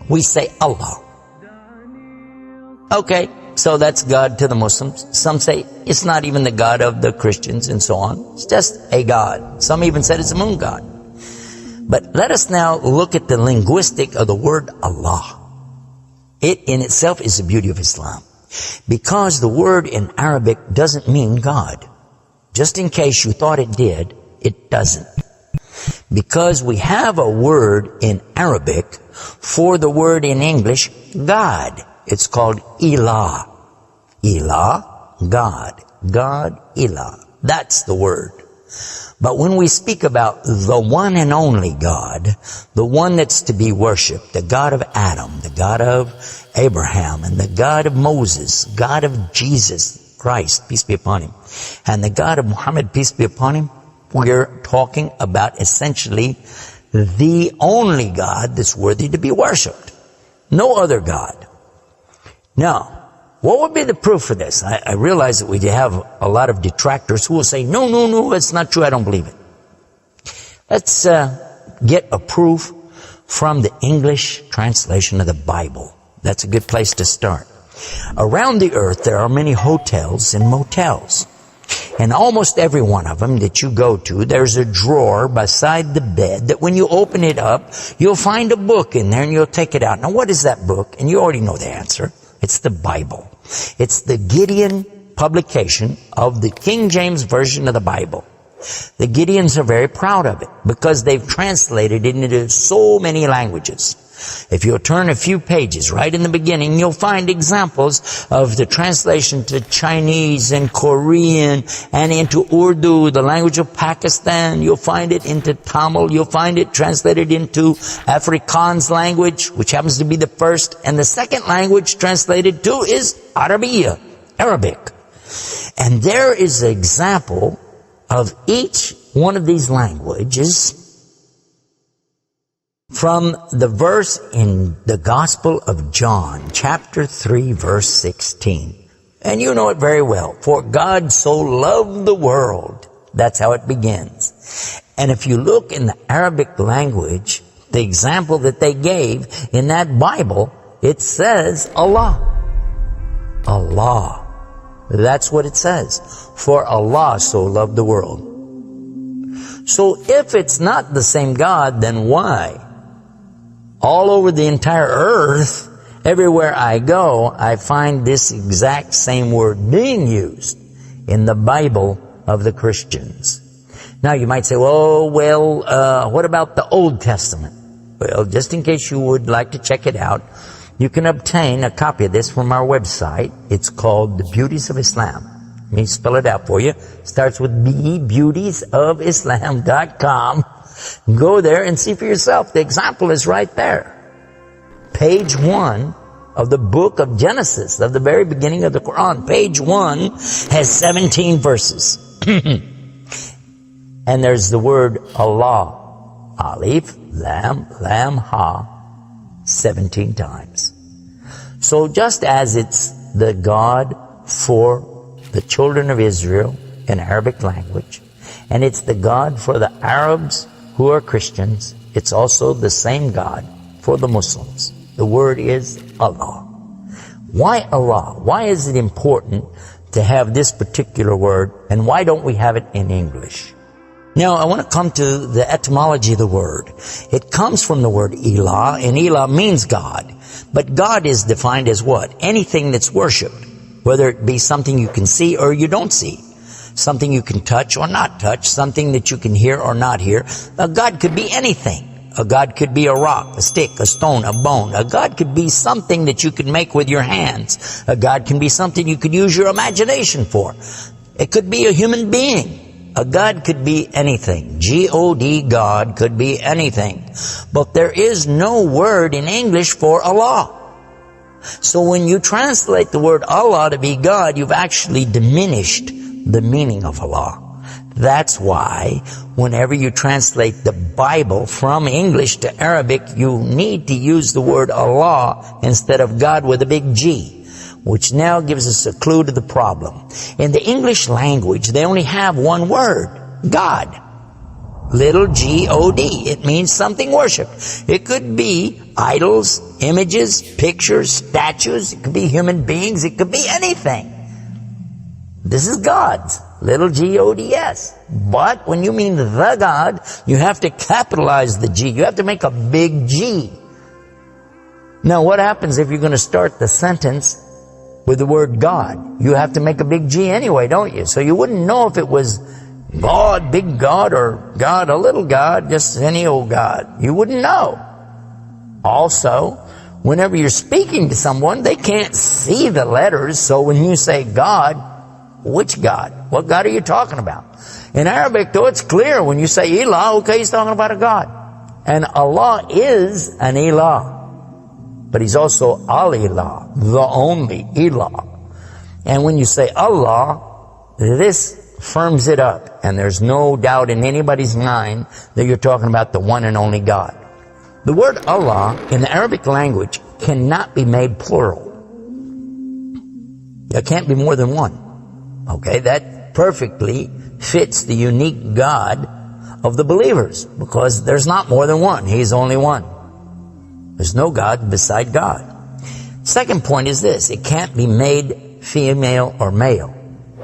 we say Allah. Okay, so that's God to the Muslims. Some say it's not even the God of the Christians and so on. It's just a God. Some even said it's a moon god. But let us now look at the linguistic of the word Allah. It in itself is the beauty of Islam. Because the word in Arabic doesn't mean God. Just in case you thought it did, it doesn't. Because we have a word in Arabic for the word in English, God. It's called Ilah. Ilah, God. God, Ilah. That's the word. But when we speak about the one and only God, the one that's to be worshipped, the God of Adam, the God of Abraham, and the God of Moses, God of Jesus Christ, peace be upon him, and the God of Muhammad, peace be upon him, we're talking about essentially the only God that's worthy to be worshipped. No other God. Now, what would be the proof for this? I realize that we have a lot of detractors who will say, no, it's not true, I don't believe it. Let's get a proof from the English translation of the Bible. That's a good place to start. Around the earth, there are many hotels and motels. And almost every one of them that you go to, there's a drawer beside the bed that when you open it up, you'll find a book in there and you'll take it out. Now, what is that book? And you already know the answer. It's the Bible. It's the Gideon publication of the King James Version of the Bible. The Gideons are very proud of it because they've translated it into so many languages. If you'll turn a few pages right in the beginning, you'll find examples of the translation to Chinese and Korean and into Urdu, the language of Pakistan. You'll find it into Tamil. You'll find it translated into Afrikaans language, which happens to be the first. And the second language translated to is Arabiya, Arabic. And there is an example of each one of these languages from the verse in the Gospel of John, chapter 3, verse 16. And you know it very well. For God so loved the world. That's how it begins. And if you look in the Arabic language, the example that they gave in that Bible, it says Allah. Allah. That's what it says. For Allah so loved the world. So if it's not the same God, then why? All over the entire earth, everywhere I go, I find this exact same word being used in the Bible of the Christians. Now you might say, what about the Old Testament? Well, just in case you would like to check it out, you can obtain a copy of this from our website. It's called The Beauties of Islam. Let me spell it out for you. It starts with B, beautiesofislam.com. Go there and see for yourself. The example is right there. Page 1 of the book of Genesis, of the very beginning of the Quran. Page 1 has 17 verses. And there's the word Allah. Alif, Lam, Ha, 17 times. So just as it's the God for the children of Israel in Arabic language, and it's the God for the Arabs who are Christians, it's also the same God for the Muslims. The word is Allah. Why Allah? Why is it important to have this particular word, and why don't we have it in English? Now, I want to come to the etymology of the word. It comes from the word Ilah, and Ilah means God. But God is defined as what? Anything that's worshipped, whether it be something you can see or you don't see. Something you can touch or not touch, something that you can hear or not hear. A God could be anything. A God could be a rock, a stick, a stone, a bone. A God could be something that you can make with your hands. A God can be something you could use your imagination for. It could be a human being. A God could be anything. G-O-D, God could be anything. But there is no word in English for Allah. So when you translate the word Allah to be God, you've actually diminished the meaning of Allah. That's why whenever you translate the Bible from English to Arabic, you need to use the word Allah instead of God with a big G, which now gives us a clue to the problem. In the English language, they only have one word, God. little G-O-D. It means something worshipped. It could be idols, images, pictures, statues. It could be human beings. It could be anything. This is God's. Little G-O-D-S. But when you mean the God, you have to capitalize the G. You have to make a big G. Now, what happens if you're going to start the sentence with the word God? You have to make a big G anyway, don't you? So you wouldn't know if it was God, big God, or God, a little God, just any old God. You wouldn't know. Also, whenever you're speaking to someone, they can't see the letters. So when you say God, which God? What God are you talking about? In Arabic, though, it's clear. When you say Ilah, okay, he's talking about a God. And Allah is an Ilah. But he's also Al-Ilah, the only Ilah. And when you say Allah, this firms it up. And there's no doubt in anybody's mind that you're talking about the one and only God. The word Allah in the Arabic language cannot be made plural. There can't be more than one. Okay, that perfectly fits the unique God of the believers, because there's not more than one. He's only one. There's no God beside God. Second point is this. It can't be made female or male.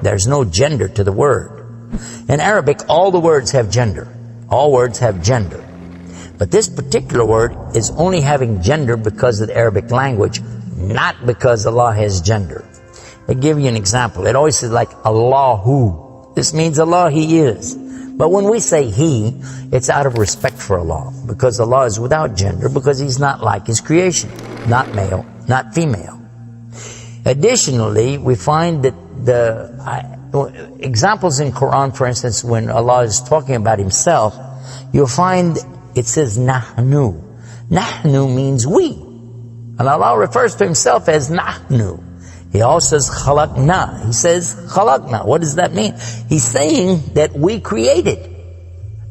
There's no gender to the word. In Arabic, all the words have gender. All words have gender. But this particular word is only having gender because of the Arabic language, not because Allah has gender. I'll give you an example. It always says like Allahu. This means Allah, He is. But when we say He, it's out of respect for Allah, because Allah is without gender, because He's not like His creation. Not male, not female. Additionally, we find that the examples in Quran, for instance, when Allah is talking about Himself, you'll find it says Nahnu. Nahnu means we. And Allah refers to Himself as Nahnu. He also says khalaqna. He says khalaqna. What does that mean? He's saying that we created.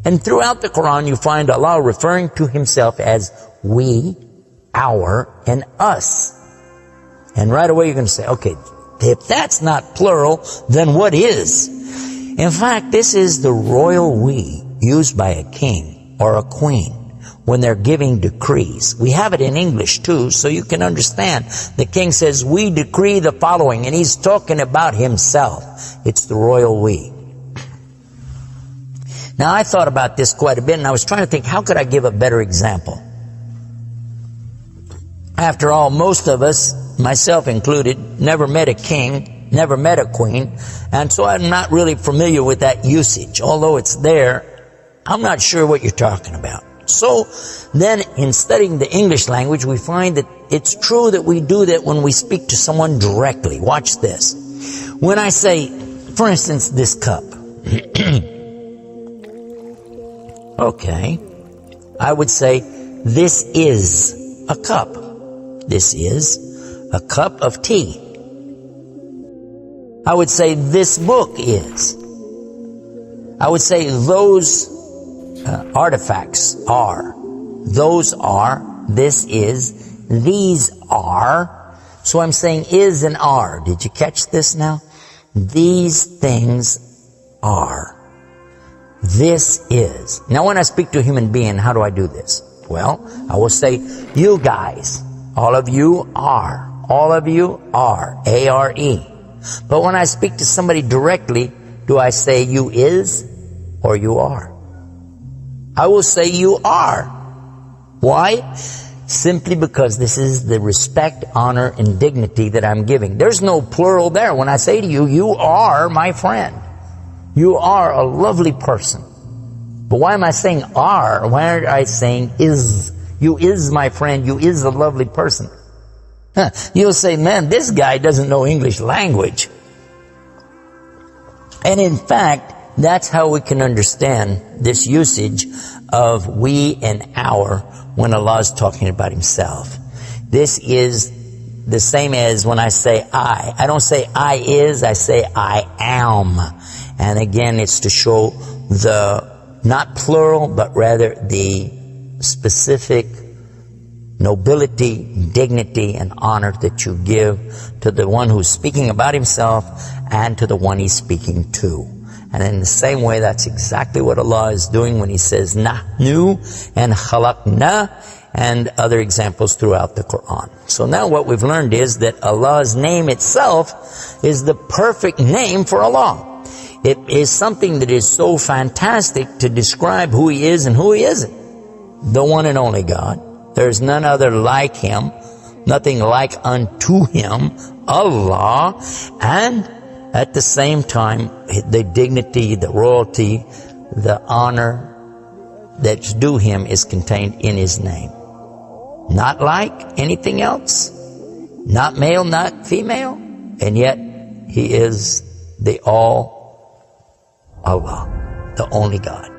And throughout the Quran you find Allah referring to Himself as we, our, and us. And right away you're going to say, okay, if that's not plural, then what is? In fact, this is the royal we used by a king or a queen when they're giving decrees. We have it in English too, so you can understand. The king says, we decree the following, and he's talking about himself. It's the royal we. Now, I thought about this quite a bit, and I was trying to think, how could I give a better example? After all, most of us, myself included, never met a king, never met a queen, and so I'm not really familiar with that usage. Although it's there, I'm not sure what you're talking about. So then in studying the English language, we find that it's true that we do that when we speak to someone directly. Watch this. When I say, for instance, this cup. Okay. I would say, this is a cup. This is a cup of tea. I would say, this book is. I would say, those artifacts are. Those are. This is. These are. So I'm saying is and are. Did you catch this now? These things are. This is. Now when I speak to a human being, how do I do this? Well, I will say, you guys. All of you are. All of you are. A-R-E. But when I speak to somebody directly, do I say you is or you are? I will say you are. Why? Simply because this is the respect, honor, and dignity that I'm giving. There's no plural there. When I say to you, you are my friend. You are a lovely person. But why am I saying are? Why aren't I saying is? You is my friend. You is a lovely person. You'll say, man, this guy doesn't know English language. And in fact, that's how we can understand this usage of we and our when Allah is talking about Himself. This is the same as when I say I. I don't say I is, I say I am. And again, it's to show the, not plural, but rather the specific nobility, dignity, and honor that you give to the one who's speaking about himself and to the one he's speaking to. And in the same way, that's exactly what Allah is doing when He says nahnu and khalaqna and other examples throughout the Quran. So now what we've learned is that Allah's name itself is the perfect name for Allah. It is something that is so fantastic to describe who He is and who He isn't. The one and only God. There's none other like Him, nothing like unto Him, Allah, and at the same time, the dignity, the royalty, the honor that's due Him is contained in His name. Not like anything else, not male, not female, and yet He is the all Allah, the only God.